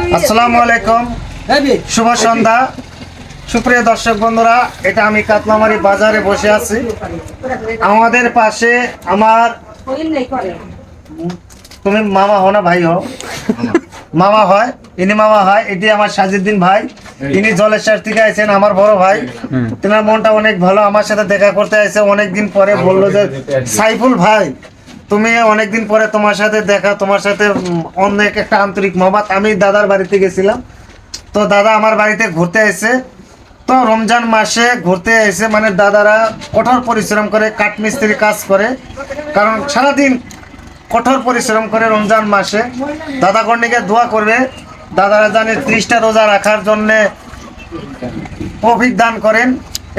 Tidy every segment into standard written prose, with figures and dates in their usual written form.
আসসালামু আলাইকুম, শুভ সন্ধ্যা সুপ্রিয় দর্শক বন্ধুরা। এটা আমি কাতলামারি বাজারে বসে আছি। আমাদের পাশে আমার, তুমি মামা হও না ভাই হও? মামা হয়, ইনি মামা হয়। এটি আমার সাজিদ্দিন ভাই, ইনি জলেশ্বর থেকে আইছেন, আমার বড় ভাই। তেনার মনটা অনেক ভালো, আমার সাথে দেখা করতে আইছে অনেকদিন পরে। বললো যে সাইফুল ভাই তুমি অনেকদিন পরে, তোমার সাথে দেখা, তোমার সাথে অনেক একটা আন্তরিক মহব্বত। আমি দাদার বাড়িতে গেছিলাম, তো দাদা আমার বাড়িতে ঘুরতে এসে, তো রমজান মাসে ঘুরতে এসে মানে দাদারা কঠোর পরিশ্রম করে, কাঠমিস্ত্রি কাজ করে, কারণ সারাদিন কঠোর পরিশ্রম করে রমজান মাসে। দাদা কর্ণিকে দোয়া করবে, দাদারা জানে 30টা রোজা রাখার জন্যে তৌফিক দান করেন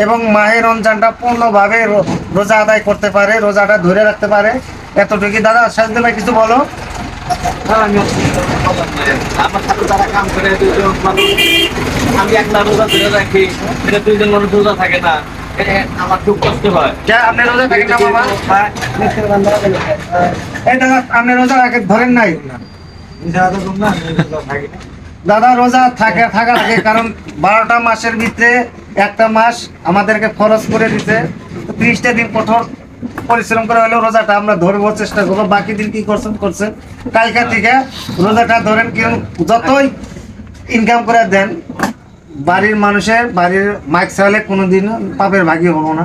এবং মাহে রমজানটা পূর্ণভাবে রোজা আদায় করতে পারে, রোজাটা ধরে রাখতে পারে। এতটুকু। দাদা সাজদে ভাই কিছু বলো। আমার সাথে যারা কাম করে দুইজন মানুষ, আমি একলা রোজা ধরে রাখি, এটা দুইজন মানুষ রোজা থাকে না, আমার খুব কষ্ট হয়। আপনি রোজা থাকেন না বাবা? এই দাদা আপনি রোজা ধরেন নাই? দাদা রোজা থাকা লাগে, কারণ 12টা মাসের ভিতরে একটা মাস আমাদেরকে খরচ করে দিতে। 30টা দিন কঠোর পরিশ্রম করে হলেও রোজাটা আমরা ধরবার চেষ্টা করবো। বাকি দিন কি করছেন কালকা থেকে রোজাটা ধরেন। কেউ যতই ইনকাম করে দেন, বাড়ির মানুষের বাড়ির মাইক চাইলে কোনোদিন পাপের ভাগী হবো না।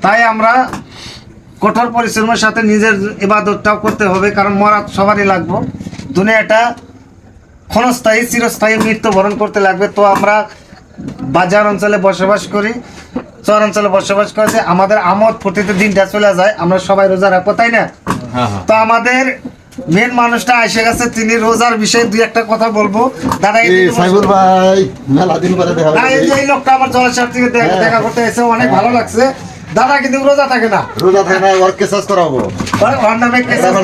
তাই আমরা কঠোর পরিশ্রমের সাথে নিজের ইবাদতটাও করতে হবে, কারণ মরা সবারই লাগবো। দুনিয়াটা ক্ষণস্থায়ী, চিরস্থায়ী মৃত্যুবরণ করতে লাগবে। তো আমরা বাজার অঞ্চলে বসবাস করি, শহর অঞ্চলে বসবাস করে, আমাদের আমোদ ফুর্তিতে দিনটা চলে যায়, আমরা সবাই রোজা রাখবো, তাই না? তো আমাদের মেন মানুষটা এসে গেছে, তিনি রোজার বিষয়ে দুই একটা কথা বলবো। দাদা সাইফুল ভাই, মেলা দিন পরে দেখা হলো। এই লোকটা আমার জলেশ্বর থেকে দেখা করতে এসে অনেক ভালো লাগছে। দাদা কিন্তু রোজা থাকে না, রোজা থাকে না, ওর কেসাস করাবো। ওর নামে কেসাস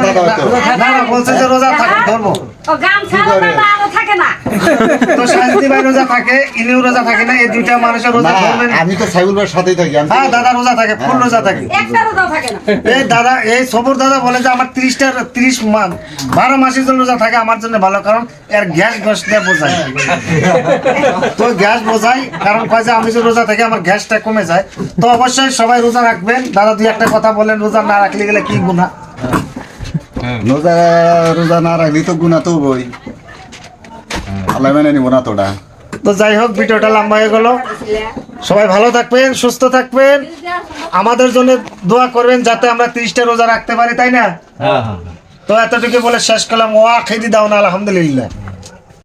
না, বলছে যে রোজা থাকে ধর্ম। তো শান্তি ভাই রোজা থাকে, ইনিও রোজা থাকে না, এই দুইটা মানুষের রোজা ধরবেন। আমি তো সাইফুল ভাইয়ের সাথেই থাকি। হ্যাঁ দাদা রোজা থাকে, ফুল রোজা থাকে। এই দাদা, এই সবর দাদা বলে যে আমার 12 মাসের জন্য রোজা থাকে, আমার জন্য ভালো, কারণ এর গ্যাস দিয়ে বোঝায়। তো গ্যাস বোঝাই, কারণ কয় যে আমি যে রোজা থাকি আমার গ্যাসটা কমে যায়। তো অবশ্যই সবাই রোজা রাখবেন। দাদা দুই একটা কথা বলেন, রোজা না রাখলে গেলে কি গুনাহ? রোজা না রাখলি তো গুণা তো বই, আল্লাহ মেনে নিব না তোটা। তো যাই হোক, ভিডিওটা লম্বা হয়ে গেল। সবাই ভালো থাকবেন, সুস্থ থাকবেন, আমাদের জন্য দোয়া করবেন যাতে আমরা 30টা রোজা রাখতে পারি, তাই না? তো এতটুকু বলে শেষ করলাম। ওয়া খেদি দাও না, আলহামদুলিল্লাহ।